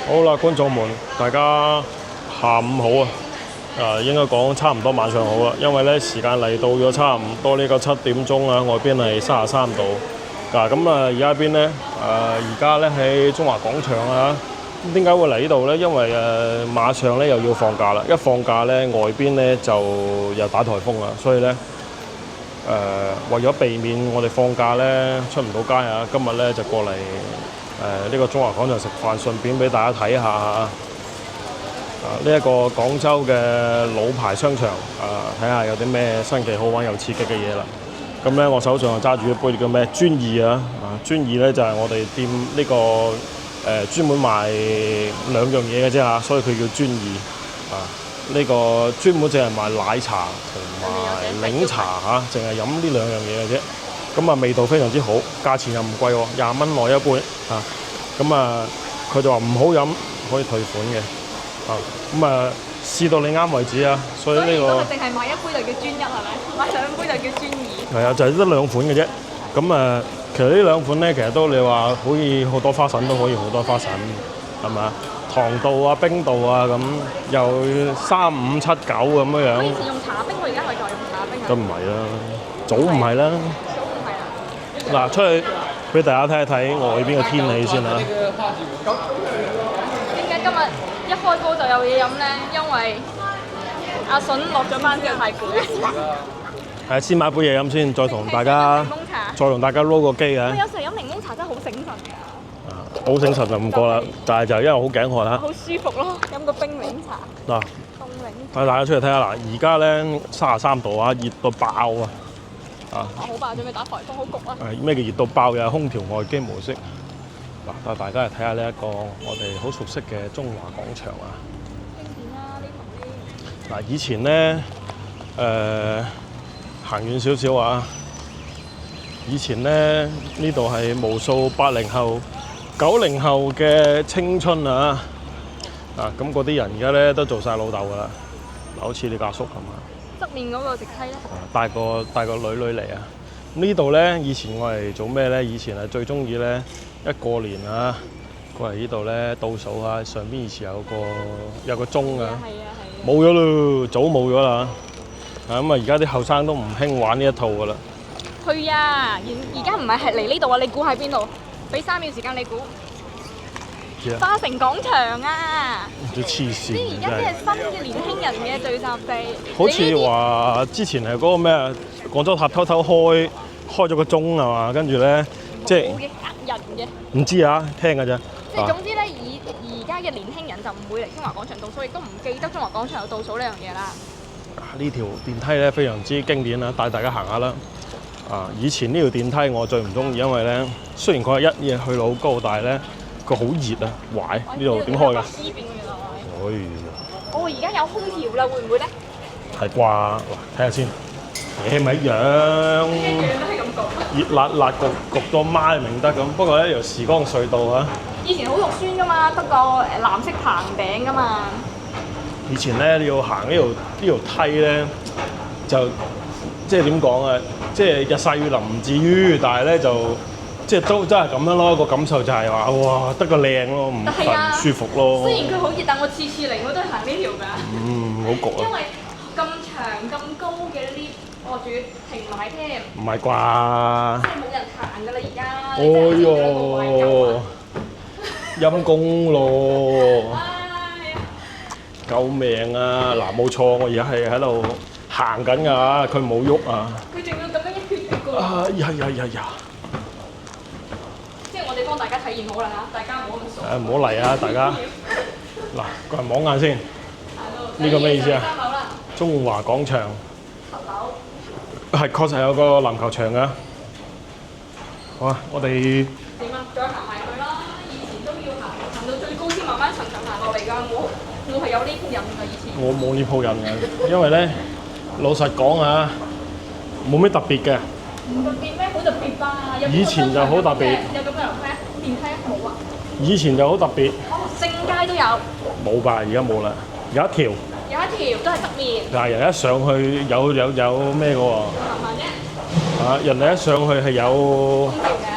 好啦，觀眾們，大家下午好啊！應該講差唔多晚上好啦，因為咧時間嚟到咗差唔多呢個7點鐘啊，外邊係33度。咁而家邊咧？而家咧喺中華廣場啊。咁點解會嚟呢度咧？因為馬上咧又要放假啦，一放假咧外邊咧就又打颱風啦，所以咧為咗避免我哋放假咧出唔到街啊，今日咧就過嚟呢個中華廣場食飯，順便俾大家睇下呢一個廣州嘅老牌商場睇下有啲咩新奇好玩又刺激嘅嘢啦。咁咧我手上就揸住一杯叫咩專二啊！專二咧就係我哋店呢個專門賣兩樣嘢嘅啫嚇，所以佢叫專二呢個專門淨係賣奶茶同埋檸茶嚇，淨係飲呢兩樣嘢嘅啫。咁味道非常之好，價錢又唔貴喎，20蚊內一杯嚇。佢就話唔好飲可以退款嘅試到你啱為止啊。所以呢個淨係買一杯就叫專一係咪？買兩杯就叫專二。係啊，就係得兩款嘅啫。其實呢兩款咧，其實都你話可以好多花神都可以好多花神，係咪啊？糖度啊、冰度啊咁，又3、5、7、9咁樣。以前用茶冰，佢而家可以再用茶冰啊？都唔係啦，早唔係啦。早唔係啦。嗱，出去俾大家睇一睇外邊嘅天氣先啦。點解今日一開波就有嘢飲咧？因為阿筍落咗班之後太攰。先買杯嘢飲先，再同大家撈個機啊！我有時飲檸檬茶真係好醒神㗎。好醒神就唔過啦，但係就因為好頸渴啦。好舒服咯，飲個冰檸茶。嗱，凍檸。帶大家出去睇下嗱，而家咧33度啊，熱到爆啊！好爆，準備打颱風，好焗啊！咩叫熱到爆嘅？空調外機模式。嗱，帶大家嚟睇下呢一個我哋好熟悉嘅中華廣場啊！經典啦，呢頭啲。嗱，以前咧行遠少少啊！以前咧呢度係無數80後、90後嘅青春啊！咁嗰啲人而家咧都做晒老豆㗎啦，好似你家叔咁啊！側面嗰個直梯咧，帶個女嚟啊！呢度咧以前我係做咩咧？以前係最中意咧一過年啊，過嚟呢度咧倒數啊！上邊以前有個鐘啊，冇咗咯，早冇咗啦！而家啲後生都唔興玩呢一套㗎啦。去啊！而家唔係嚟呢度啊！你估喺邊度？俾3秒時間你估。花城廣場啊！都黐線。即係而家啲係新嘅年輕人嘅聚集地。好似話之前係嗰個咩廣州塔偷偷開咗個鐘係嘛？跟住咧即係冇嘅，嚇人嘅。唔知啊，聽㗎咋。即係總之咧，而家嘅年輕人就唔會嚟中華廣場倒數，亦都唔記得中華廣場有倒數呢樣嘢啦。呢條電梯咧非常之經典啦，帶大家行下啦。以前呢條電梯我最唔中意，因為咧雖然佢係一嘢去到好高，但係咧佢好熱啊！壞呢度點開㗎？而家有空調啦，會唔會咧？係啩？嗱，睇下先。咪一樣。一樣都係咁焗。熱辣辣焗到媽明得咁，不過咧由時光隧道啊。以前好肉酸㗎嘛，得個藍色棚頂㗎嘛。以前咧你要行呢條梯咧，就即係點講啊？即係日曬雨淋唔至於，但係咧就即係都真係咁樣咯。個感受就係話哇，得個靚咯，唔舒服咯。雖然佢好熱，但我次嚟我都係行呢條㗎。好焗啊！因為咁長咁高嘅 lift，我仲要停埋添。唔係啩？即係冇人行㗎啦，而家。陰公咯！救命啊！嗱，冇錯，我而家係喺度行緊㗎，佢冇喐啊！佢仲要咁樣一撅撅㗎。呀！即係我哋幫大家體驗好啦嚇，大家唔好咁傻。唔好嚟啊！大家嗱，過嚟望眼先。呢個咩意思啊？中華廣場。10樓。係確實有個籃球場㗎。好啊，我哋點啊？再行埋去啦！以前都要行到最高先慢慢層層行落嚟㗎。我係有呢鋪癮㗎，以前。我冇呢鋪癮㗎，因為咧老實講啊，冇咩特別嘅。唔特別咩？好特別吧？以前就好特別。有咁嘅樓梯？電梯冇啊？以前就好特別。正街都有。冇吧？而家冇啦，有一條。有一條都係側面。但係人一上去有咩嘅喎？慢慢啫。人哋一上去係有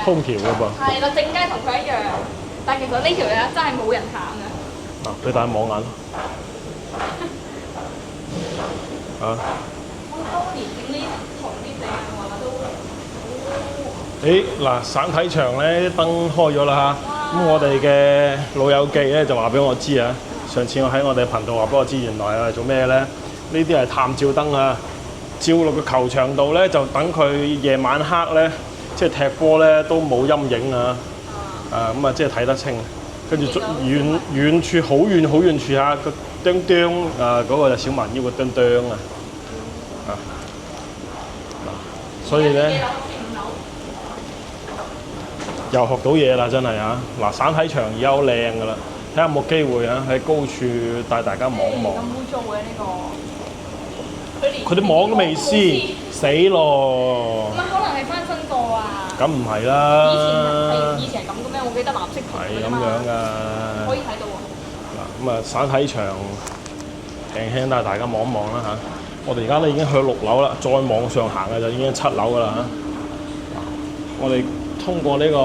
空調嘅噃。係啦，正街同佢一樣，但係其實呢條嘢真係冇人行嘅。嗱，俾大家望眼啊！我當年整呢堂啲正話都嗱，省體場咧燈開咗啦嚇，咁我哋嘅老友記咧就話俾我知啊，上次我喺我哋頻道話俾我知，原來係做咩咧？呢啲係探照燈啊，照落個球場度咧，就等佢夜晚黑咧，即係踢波咧都冇陰影啊，咁啊即係睇得清。跟住遠處好遠處嚇個釘釘嗰個就小蠻腰個釘釘啊，所以咧又學到嘢啦，真係啊！嗱，省體場而家好靚噶啦，睇下有冇機會啊喺高處帶大家望一望。咁污糟嘅呢個，佢啲網都未撕，死咯！唔係可能係翻新過啊！咁唔係啦，以前係咁嘅咩？我記得藍色條係咁樣噶。可以睇到喎。嗱，咁啊，省體場輕輕帶大家望一望啦嚇。我哋而家咧已經去到6樓啦，再往上行嘅就已經7樓噶啦嚇。我哋通過呢個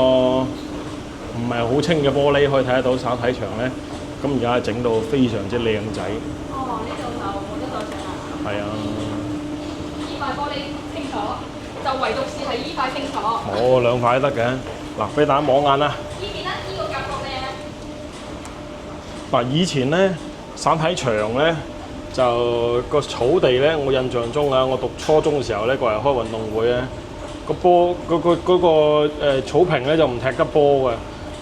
唔係好清嘅玻璃可以睇得到省體場咧，咁而家整到非常之靚仔。哦，呢度就冇得再整啦。係啊。依塊玻璃清楚，就唯獨是係依塊清楚。冇2塊得嘅。嗱，俾大家望眼啦。依邊咧，依個夾角靚。嗱，以前咧省體場咧就個草地咧，我印象中啊，我讀初中嘅時候咧過嚟開運動會咧。個波嗰個草坪咧就唔踢得波嘅，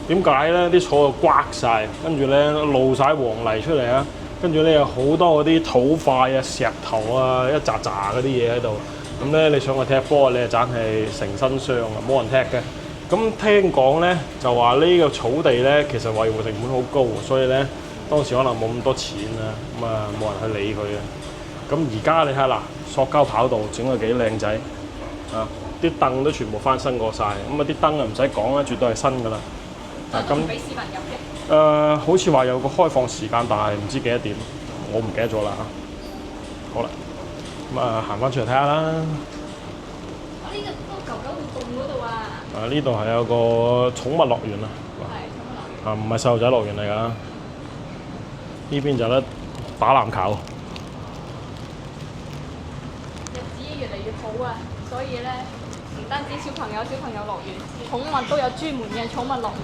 點解咧？啲草就刮晒，跟住咧露晒黃泥出嚟啊！跟住咧有好多嗰啲土塊啊、石頭啊，一紮紮嗰啲嘢喺度。咁咧你上去踢波，你係盞係成身傷啊，冇人踢嘅。咁聽講咧就話呢個草地咧其實維護成本好高，所以咧當時可能冇咁多錢啊，咁啊冇人去理佢啊。咁而家你睇嗱，塑膠跑道整到幾靚仔啊！啲凳都全部翻新過晒，咁啊啲燈啊唔使講啦，絕對係新㗎啦。咁俾市民入嘅。好似話有個開放時間，但係唔知幾多點，我唔記得咗啦。好啦，咁啊行翻出嚟睇下啦。我呢個狗狗活動嗰度啊。呢度係有個寵物樂園啊。係寵物樂園。唔係細路仔樂園嚟㗎。呢邊就得打籃球。日子越嚟越好啊，所以咧。唔單止小朋友樂園，寵物都有專門嘅寵物樂園。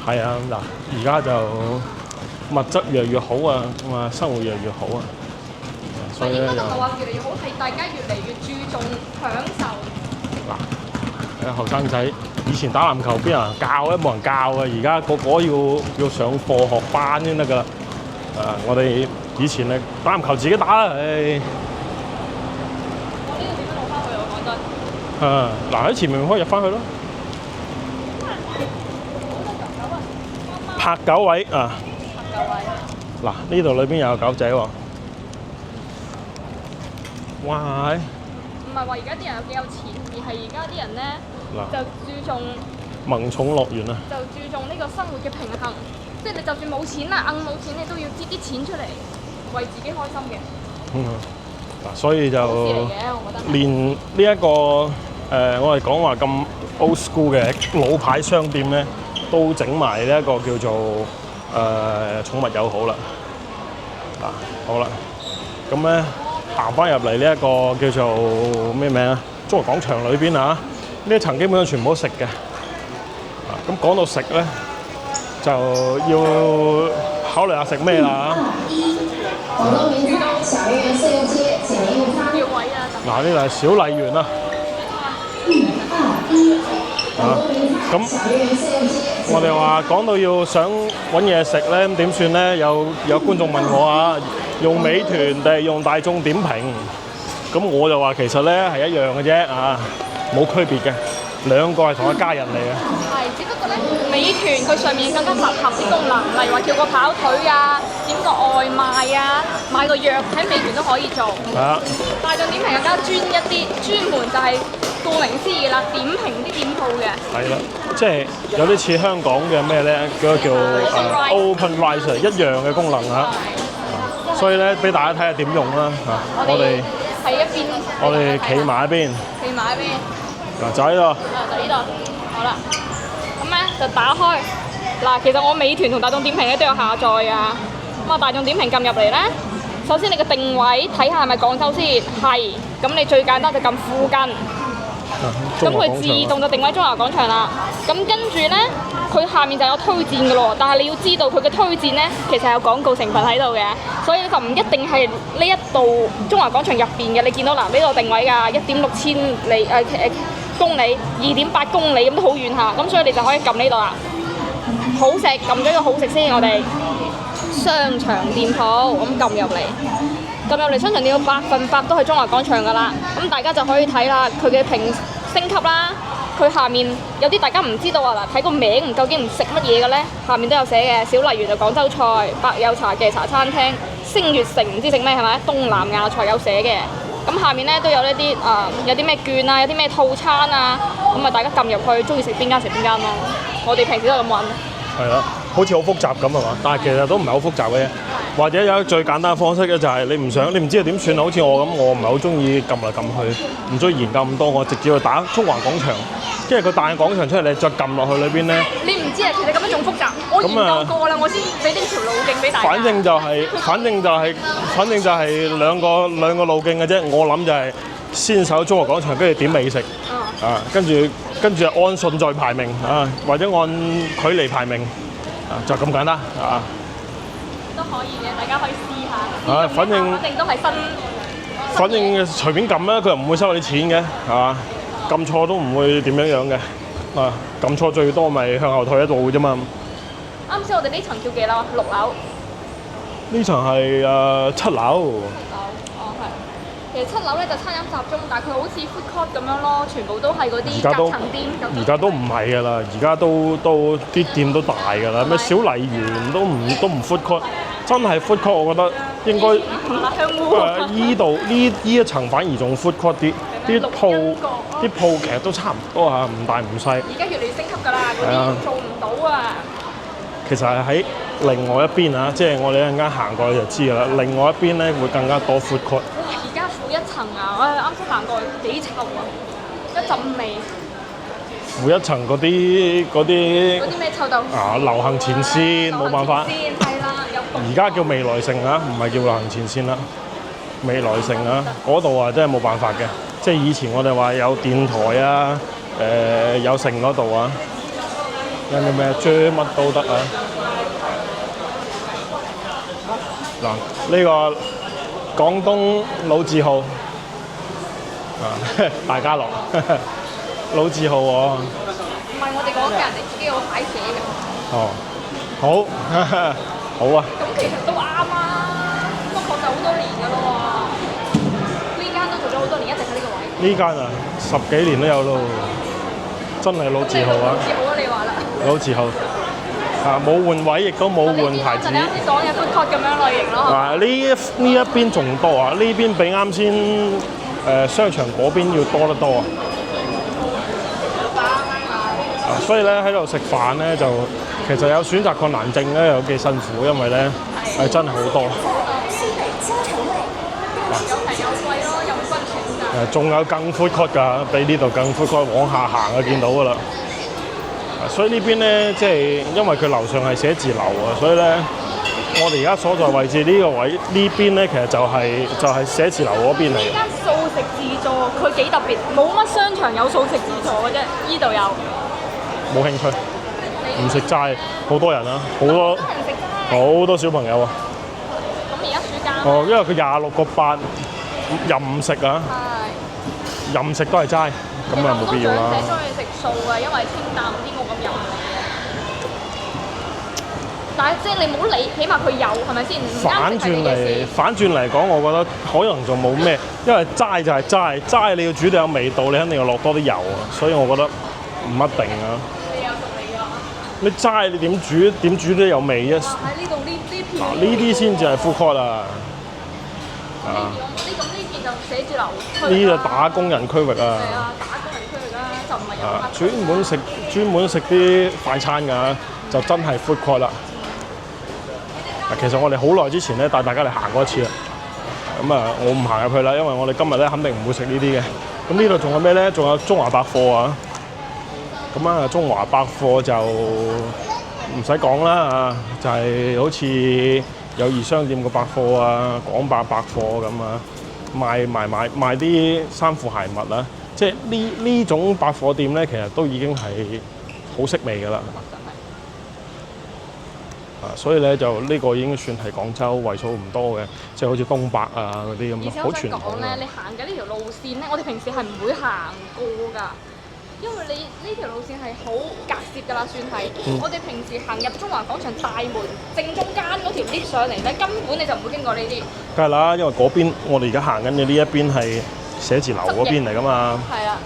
係啊，嗱，而家就物質越嚟越好啊，咁啊生活越嚟越好啊。所以咧就話越嚟越好，係大家越嚟越注重享受。嗱，後生仔以前打籃球邊有人教咧？冇人教啊！而家個個要上課學班先得㗎啦。我哋以前咧打籃球自己打啦，唉。嗱喺前面可以入翻去咯。拍狗位啊！拍狗位。嗱，呢度裏邊又有狗仔喎。哇！唔係話而家啲人有幾有錢，而係而家啲人咧就注重萌寵樂園啊！就注重呢個生活嘅平衡，即係你就算冇錢啦，冇錢你都要擠啲錢出嚟，為自己開心嘅。嗱，所以就連呢一個。我哋講話咁 old school 嘅老牌商店咧，都整埋呢一個叫做寵物友好啦。嗱，好啦，咁咧行翻入嚟呢一個叫做咩名啊？中華廣場裏邊啊，呢一層基本上全部都食嘅。咁講到食咧，就要考慮下食咩啦。嗱，呢度係小麗園啊。咁我哋話講到要想揾嘢食咧，咁點算咧？有觀眾問我啊，用美團定係用大眾點評？咁我就話其實咧係一樣嘅啫啊，冇區別嘅，兩個係同一家人嚟嘅。係，只不過咧，美團佢上面更加集合啲功能，例如話叫個跑腿啊，點個外賣啊，買個藥喺美團都可以做。係啊。大眾點評更加專一啲，專門就係。顧名思義啦，點評啲店鋪嘅。係啦，即係有啲似香港嘅咩咧，嗰個叫Open Rice 一樣嘅功能嚇。所以咧，俾大家睇下點用啦嚇。我哋喺一邊，我哋企埋一邊。企埋一邊。嗱，就喺度。就呢度。好啦，咁咧就打開，嗱，其實我美團同大眾點評咧都有下載啊。咁啊，大眾點評撳入嚟咧，首先你嘅定位睇下係咪廣州先，係。咁你最簡單就撳附近。咁佢自動就定位中華廣場啦。咁跟住呢，佢下面就有推薦嘅咯。但係你要知道佢嘅推薦呢，其實有廣告成分喺度嘅，所以就唔一定係呢一度中華廣場入邊嘅。你見到嗱，呢度定位㗎1.6千里公里，2.8公里咁都好遠下。咁所以你就可以撳呢度啦。好食，撳咗個好食先，我哋商場店鋪咁撳入嚟。撳入嚟商場店鋪100%都係中華廣場㗎啦，咁大家就可以睇啦，佢嘅評升級啦，佢下面有啲大家唔知道啊，嗱睇個名究竟唔食乜嘢嘅咧，下面都有寫嘅，小例如就廣州菜、百有茶嘅茶餐廳、星月城唔知食咩係咪？東南亞菜有寫嘅，咁下面咧都有一啲有啲咩券啊，有啲咩套餐啊，咁啊大家撳入去，中意食邊間食邊間咯，我哋平時都係咁揾。係啦，好似好複雜咁係嘛？但係其實都唔係好複雜嘅，或者有最簡單嘅方式咧，就係你唔知道點算啊？好似我咁，我唔係好中意撳嚟撳去，唔中意研究咁多，我直接去打中華廣場，跟住佢彈廣場出嚟，你再撳落去裏邊咧。你唔知啊，其實咁樣仲複雜。我研究過啦，我先俾呢條路徑俾大家。反正就係兩個路徑嘅啫。我諗就係先搜中華廣場，跟住點美食。跟住按順序排名或者按距離排名就咁簡單都可以嘅，大家可以試下。反正都係反正隨便撳啦，佢又唔會收你錢嘅，係嘛？撳錯都唔會點樣嘅，撳錯最多咪向後退一步啫嘛。啱先我哋呢層叫幾樓？6樓。呢層係7樓。其實7樓咧就餐飲集中，但係佢好似 food court 咁樣咯，全部都係嗰啲隔層店。而家都唔係㗎啦，而家都啲店都大㗎啦，咩小麗園都唔 food court， 真係 food court， 我覺得應該依度呢一層反而仲 food court 啲，啲鋪其實都差唔多嚇，唔大唔細。而家越嚟越升級㗎啦，嗰啲做唔到啊。其實係喺另外一邊啊，即係我哋一陣間行過去就知㗎啦。另外一邊咧會更加多 food court。負一層啊！我啱先行過去幾臭啊，一陣味。負一層嗰啲咩臭豆腐流行前線冇辦法。係啦，而家叫未來城啊，唔係叫流行前線啦。未來城啊，嗰度啊真係冇辦法嘅，即係以前我哋話有電台啊，有城嗰度啊，有咩追乜都得啊。嗱，呢個。廣東老字號大家樂老字號喎。唔係我哋講嘅，人哋自己有牌寫嘅。哦，好，好啊。咁其實都啱啊，不過就好多年㗎咯喎。呢間都做咗好多年，一直喺呢個位。呢間啊，10幾年都有咯，真係老字號啊！老字號啊，你話啦。老字號。冇換位，亦都冇換牌子。就你啱先講嘅 food court 咁樣類型咯。呢一邊仲多啊！呢邊比啱先商場嗰邊要多得多啊！所以咧喺度食飯咧就其實有選擇困難症咧，有幾辛苦，因為咧係真係好多。有貴咯，任君選擇。仲有更 food court 㗎，比呢度更 food court， 往下行就見到㗎啦。所以呢邊咧，即係因為佢樓上係寫字樓啊，所以咧，我哋而家所在位置呢個位呢邊咧，其實就係寫字樓嗰邊嚟嘅。呢間素食自助，佢幾特別，冇乜商場有素食自助嘅啫，呢度有。冇興趣，唔食齋，好多人啊，好多小朋友啊。咁而家暑假。哦，因為佢26個8任食啊，任食都係齋。咁啊冇必要啦。中意食素嘅，因為清淡啲冇咁油。但係即係你唔好理，起碼佢有係咪先？反轉嚟講，我覺得可能仲冇咩，因為齋就係齋，齋你要煮到有味道，你肯定要落多啲油啊，所以我覺得唔一定啊。你有熟味㗎？你齋你點煮都有味啫。喺呢度呢片。呢啲先至係 food court 啊。呢邊就寫字樓。呢就打工人區域啊。係啊，打工人區域啦，就唔係遊客。專門食啲快餐㗎，就真係 food court 啦。其實我哋好耐之前咧帶大家嚟行過一次啦。咁啊，我唔行入去啦，因為我哋今日咧肯定唔會食呢啲嘅。咁呢度仲有咩咧？仲有中華百貨啊。咁啊，中華百貨就唔使講啦啊，就係、好似友誼商店個百貨啊、廣百百貨咁啊，賣啲衫褲鞋襪啊，即係呢種百貨店咧，其實都已經係好式微㗎啦。所以咧就呢個已經算係廣州為數唔多嘅，即係好似東百啊嗰啲咁而且好傳統我想講咧，你行緊呢條路線咧，我哋平時係唔會行過㗎，因為你呢條路線係好隔涉㗎啦，算係。我哋平時行入中華廣場大門正中間嗰條 lift 上嚟咧，根本你就唔會經過呢啲。梗係啦，因為嗰邊我哋而家行緊嘅呢一邊係寫字樓嗰邊嚟㗎嘛。係啊。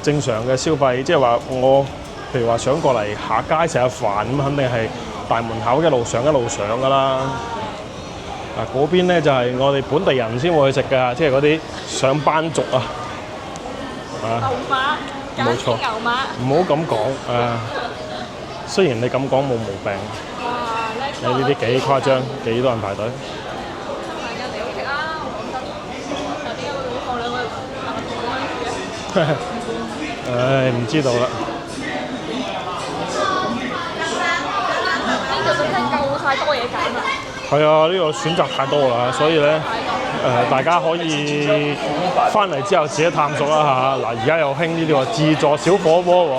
正常嘅消費，即係話我譬如話想過嚟下街食下飯咁，肯定係大門口一路上㗎啦。嗰邊咧就係我哋本地人先會去食㗎，即係嗰啲上班族啊。牛馬，冇錯，牛馬。唔好咁講啊！雖然你咁講冇毛病，哇！你呢啲幾誇張，幾多人排隊？係啊，你好食啦，講真。但點解會放兩個同嘅？唉，唔知道啦。呢度真係夠晒多嘢揀啦！係啊，呢個選擇太多啦，所以咧大家可以翻嚟之後自己探索一下。嗱，而家又興呢啲喎自助小火鍋喎。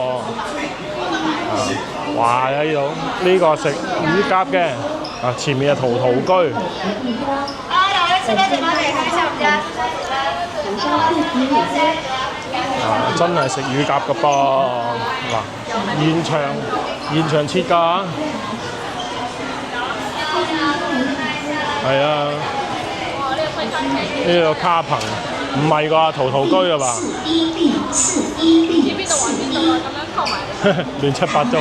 哇！喺度呢個食乳鴿嘅，前面係陶陶居。真係食乳鴿嘅噃。嗱，現場切㗎。係啊，哇！呢個西餐廳，呢個卡棚唔係啩？陶陶居啊嘛？知邊度還邊度啊？咁樣溝埋嚟。亂七八糟。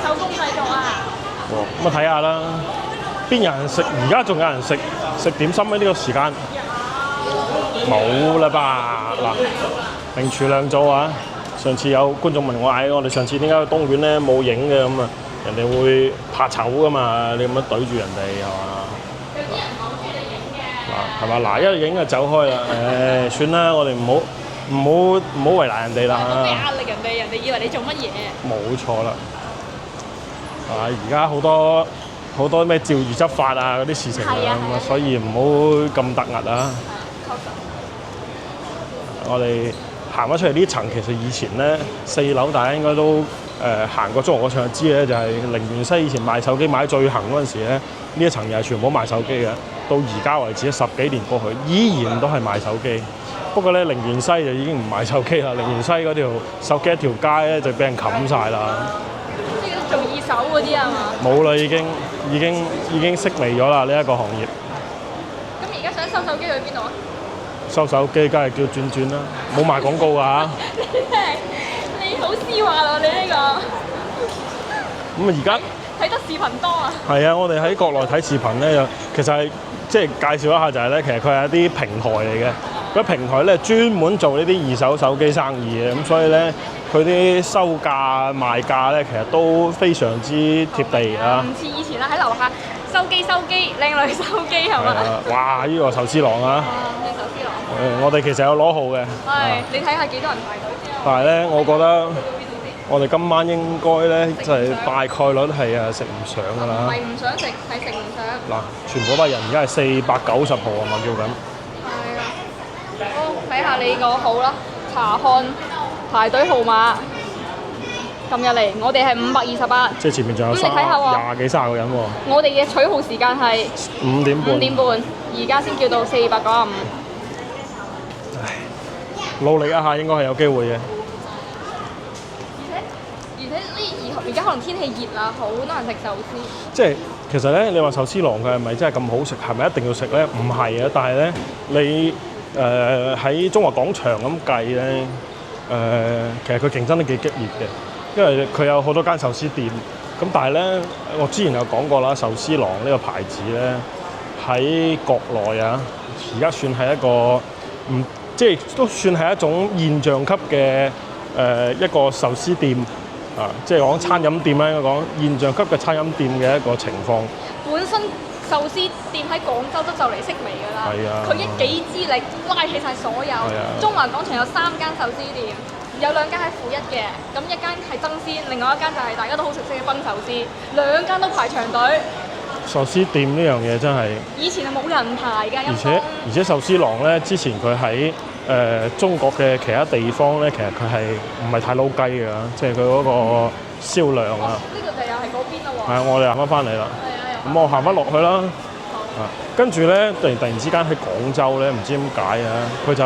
手工製作啊！咁啊睇下啦，邊有人食？而家仲有人食點心喺呢個時間？冇啦吧？嗱，名廚兩組啊！上次有觀眾問我，我哋上次點解去東莞咧冇影嘅咁啊？人哋會怕醜噶嘛，你咁樣對住人哋係嘛？有啲人講住你影嘅。係嘛？嗱，一影就走開啦。算啦，我哋唔好為難人哋啦。冇俾壓力人哋，人哋以為你做乜嘢？冇錯啦。而家好多咩照住執法啊嗰啲事情啊，咁啊，所以唔好咁突兀啊。確實。我哋行咗出嚟呢層，其實以前咧4樓大家應該都行過中華廣場就知咧，就係陵園西以前賣手機賣最行嗰陣時咧，呢一層又係全部賣手機嘅。到而家為止10幾年過去，依然都係賣手機。不過咧，陵園西就已經唔賣手機啦，陵園西嗰條手機一條街咧就俾人冚晒啦。即係做二手嗰啲係嘛？冇啦，已經式微咗啦呢一個行業。咁而家想收手機去邊度啊？收手機梗係叫轉轉啦，冇賣廣告㗎嚇。你好絲滑啊！你呢個。咁啊而家睇得視頻多啊。係啊，我哋喺國內睇視頻咧，其實係即係介紹一下就係咧，其實佢係一啲平台嚟嘅。嗰平台咧專門做呢啲二手手機生意嘅，咁所以咧佢啲收價賣價咧其實都非常之貼地啊。唔似以前啦，喺樓下收機，靚女收機係嘛？哇！呢個壽司郎啊！呢壽司郎。我哋其實有攞號嘅。係，你睇下幾多人排隊先啊？但係咧，我覺得我哋今晚應該咧就係大概率係食唔上㗎啦。唔係唔想食，係食唔上。嗱，全部都係人，而家係490號啊嘛，叫緊。係啊。好，睇下你個號啦，查看排隊號碼。撳入嚟，我哋係528。即係前面仲有咁你睇下喎20幾30個人喎。我哋嘅取號時間係5點半。5點半，而家先叫到495。唉，努力一下應該係有機會嘅。而且呢而家可能天氣熱啦，好多人食壽司。即係其實咧，你話壽司郎佢係咪真係咁好食？係咪一定要食咧？唔係啊，但係咧，你喺中華廣場咁計咧，其實佢競爭都幾激烈嘅。因為佢有好多間壽司店，咁但係咧，我之前有講過啦，壽司郎呢個牌子咧喺國內啊，而家算係一個即係都算係一種現象級嘅一個壽司店啊，即係講餐飲店咧，應該講現象級嘅餐飲店嘅一個情況。本身壽司店喺廣州都就嚟式微㗎啦，係啊，佢一己之力拉起晒所有。中華廣場有3間壽司店。有兩間係負一嘅，咁一間係爭鮮，另外一間就係大家都好熟悉嘅賓壽司，兩間都排長隊。壽司店呢樣嘢真係，以前係冇人排㗎，而且壽司郎咧，之前佢喺中國嘅其他地方咧，其實佢係唔係太撈雞㗎，即係佢嗰個銷量啊。呢個就又係嗰邊啦喎。係啊，我哋行翻嚟啦。咁我行翻落去啦。跟住咧，突然之間喺廣州咧，唔知點解啊，佢就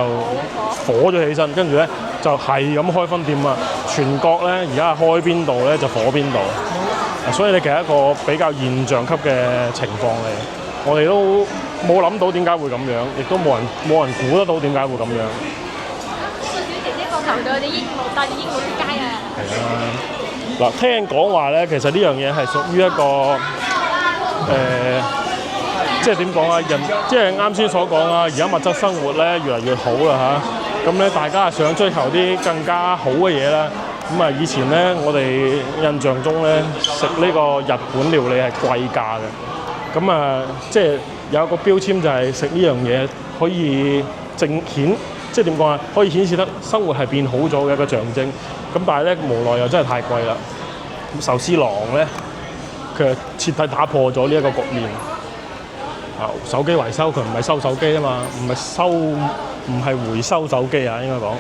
火咗起身，跟住咧就係咁開分店啊！全國咧而家開邊度咧就火邊度，所以你其實一個比較現象級嘅情況嚟。我哋都冇諗到點解會咁樣，亦都冇人估得到點解會咁樣。小姐姐個頭對我哋鸚鵡帶住鸚鵡出街啊！係啊，嗱，聽講話咧，其實呢樣嘢係屬於一個即係點講啊？即係啱先所講啊！而家物質生活咧越嚟越好啦嚇，咁咧大家係想追求啲更加好嘅嘢啦。咁啊，以前咧我哋印象中咧食呢個日本料理係貴價嘅，咁啊即係有一個標籤就係食呢樣嘢可以即係點講啊？可以顯示得生活係變好咗嘅一個象徵。咁但係咧無奈又真係太貴啦。咁壽司郎咧，佢係徹底打破咗呢一個局面。手機維修佢唔係收手機啊嘛，唔係回收手機啊，應該講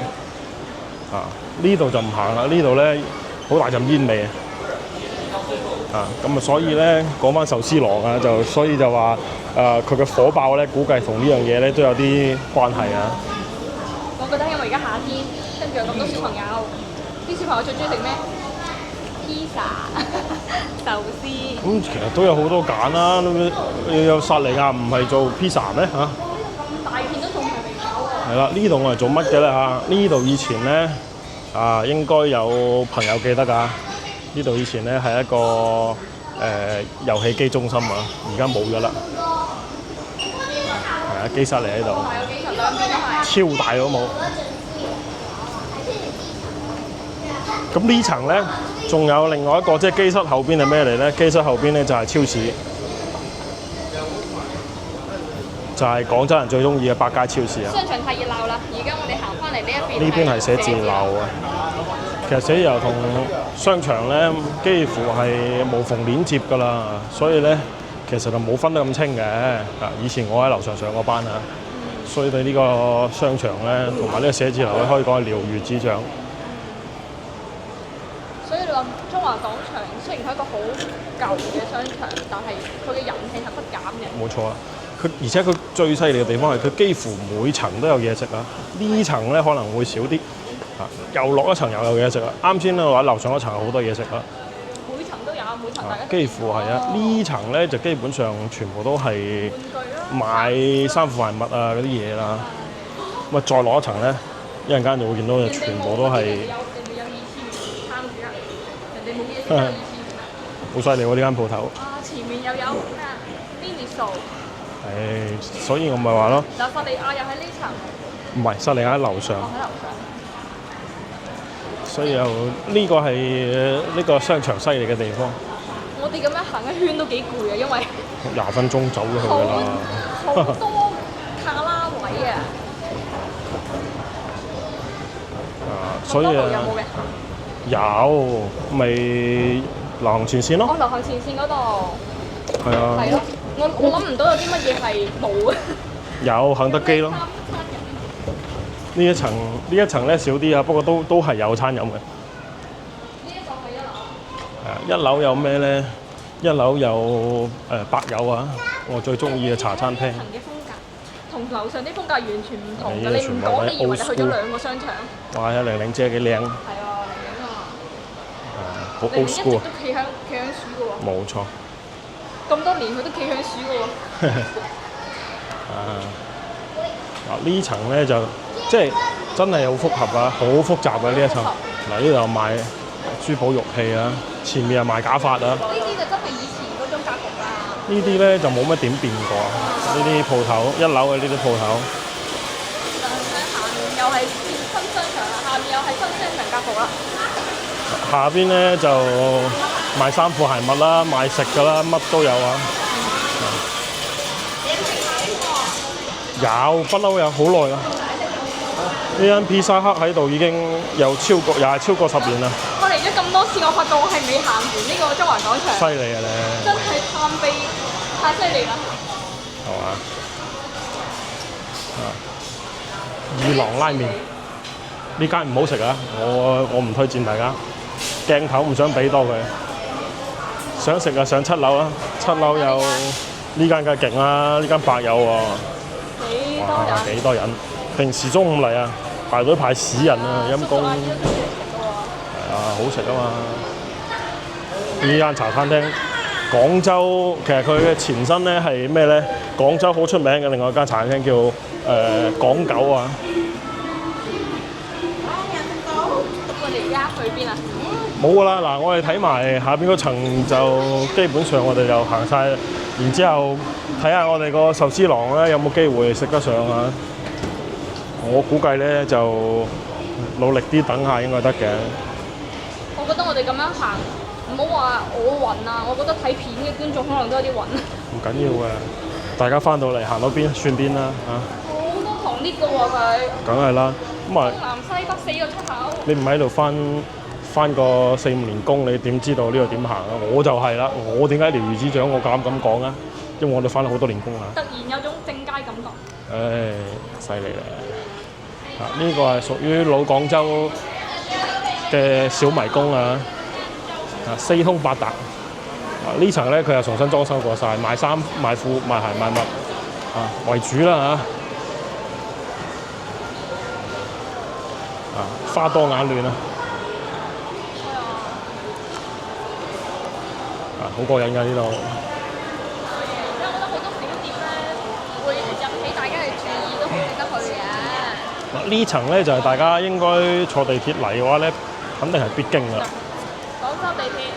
呢度就唔行啦，呢度咧好大陣煙味咁啊，所以咧講翻壽司郎啊，所以就話佢嘅火爆咧，估計同呢樣嘢咧都有啲關係啊。我覺得因為而家夏天，跟住有咁多小朋友，啲小朋友最中意食咩？披薩、壽司。咁其實都有好多揀啦，有薩莉亞唔係做披薩咩嚇？咁大片都仲係未搞喎。係啦，呢度我係做乜嘅咧嚇？呢度以前咧應該有朋友記得㗎。呢度以前咧係一個遊戲機中心啊，而家冇咗啦。係啊，機室嚟喺度。有機室兩邊都係。超大都冇。咁呢層咧，仲有另外一個，即係機室後邊係咩嚟咧？機室後邊咧就係超市，就係廣州人最中意嘅百佳超市啊！商場太熱鬧啦，而家我哋行翻嚟呢一邊。呢邊係寫字樓啊，其實寫字樓同商場咧幾乎係無縫連接㗎啦，所以咧其實就冇分得咁清嘅。以前我喺樓上上過班啊，所以對呢個商場咧同埋呢個寫字樓咧可以講係了如指掌。所以你話中華廣場雖然係一個好舊嘅商場，但係佢嘅人氣係不減嘅。冇錯啊！而且佢最犀利嘅地方係佢幾乎每層都有嘢食啊！呢層咧可能會少啲，又落一層又有嘢食啊！啱先咧我喺樓上嗰層好多嘢食啦。每層都有，每層大家幾乎係啊！呢層咧就基本上全部都係買衫褲鞋襪啊嗰啲嘢啦。咁啊再落一層咧，一陣間就會見到就全部都係。好犀利喎！呢間鋪頭。前面又有咩啊 ？Miniso。所以我咪話咯。嗱，薩莉亞又喺呢層。唔係，薩莉亞喺樓上。喺樓上。所以又呢個係呢個商場犀利嘅地方。我哋咁樣行一圈都幾攰啊，因為20分鐘走咗去㗎啦。好多卡拉位啊！所以有冇嘅？有，咪流行前線咯。流行前線嗰度。係啊。係咯，我諗唔到有啲乜嘢係冇啊。有肯德基咯。呢一層咧少啲啊，不過都係有餐飲嘅。呢一個係一樓。係啊，一樓有咩咧？一樓有白友啊，我最中意嘅茶餐廳。層嘅風格同樓上啲風格完全唔同㗎，你唔講你以為你去咗兩個商場。哇！有玲玲姐幾靚。係啊，玲玲啊。好 old school 啊。都企響樹㗎喎。冇錯。咁多年佢都企響樹㗎喎。呢層咧就即係真係好複合啊，好複雜啊呢一層。嗱，呢度有賣珠寶玉器啊，前面又賣假髮啊。呢啲就真係以前嗰種格局啦。呢啲咧就冇乜點變過，呢啲鋪頭一樓嘅呢啲鋪頭。下面又係新商場啦，下面又係新商場格局啦。下邊咧就賣衫褲鞋襪啦，賣食㗎啦，乜都有啊。有，不嬲有好耐啦。呢間披薩克喺度已經又係超過10年啦，我嚟咗咁多次，我發覺我係未行完呢個中環廣場。犀利啊你！真係探秘太犀利啦！係嘛？二郎拉麵呢間唔好食啊！我唔推薦大家，鏡頭唔想俾多佢。想食啊，上7樓啊！7樓有呢間梗係勁啦，呢間白有喎。幾多人？平時中午嚟啊，排隊排屎人啊，陰公。係啊，好食啊嘛！呢間茶餐廳，廣州其實佢嘅前身咧係咩咧？廣州好出名嘅另外一間茶餐廳叫港九啊。我哋而家去邊啊？冇㗎啦，嗱，我哋睇埋下邊嗰層就基本上我哋就行晒，然之後睇下我哋個壽司郎咧有冇機會食得上啊！我估計咧就努力啲等下應該得嘅。我覺得我哋咁樣行，唔好話我暈啊！我覺得睇片嘅觀眾可能都有啲暈。唔緊要嘅，大家翻到嚟行到邊算邊啦嚇。好多行 lift 㗎喎佢。梗係啦，咁啊東南西北4個出口。你唔喺度翻個4、5年工，你點知道呢個點行啊？我就係啦，我點解撩魚子醬我敢咁講啊？因為我哋翻咗好多年工啊。突然有種正佳感覺。唉，犀利啦！呢個係屬於老廣州嘅小迷宮啊！四通八達。呢層咧佢又重新裝修過晒，賣衫、賣褲、賣鞋、賣襪為主啦花多眼亂啊！好過癮㗎呢度。因為我覺得好多小店咧會引起大家嘅注意，都好值得去嘅。呢層咧就係大家應該坐地鐵嚟嘅話咧，肯定係必經㗎。廣州地鐵。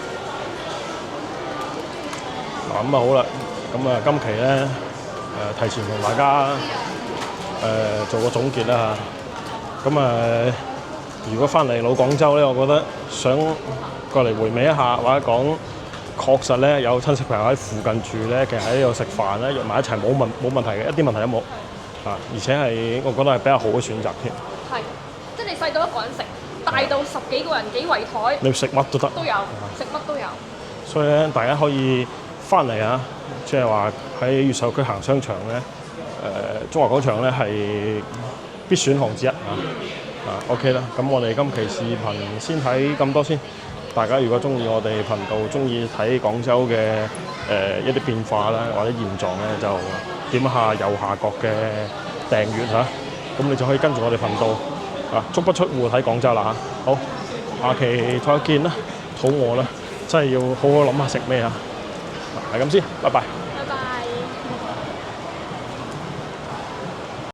咁啊好啦，咁啊今期咧提前同大家做個總結啦嚇。咁如果翻嚟老廣州咧，我覺得想過嚟回味一下，或者講確實咧有親戚朋友喺附近住咧，其實喺度食飯咧約埋一齊冇問題嘅，一啲問題都冇。而且係我覺得係比較好嘅選擇添。係，即係你細到一個人食，大到10幾個人幾圍台，你食乜都得。都有，食乜都有。所以咧，大家可以翻嚟啊，即係話喺越秀區行商場咧，中華廣場咧係必選項之一OK 啦，咁我哋今期視頻先睇咁多先。大家如果中意我哋頻道，中意睇廣州嘅一啲變化啦，或者現狀咧，就點下右下角嘅訂閱嚇，咁你就可以跟住我哋頻道足不出戶睇廣州啦嚇。好，下期再見啦，肚餓啦，真係要好好諗下食咩嚇。係咁先，拜拜。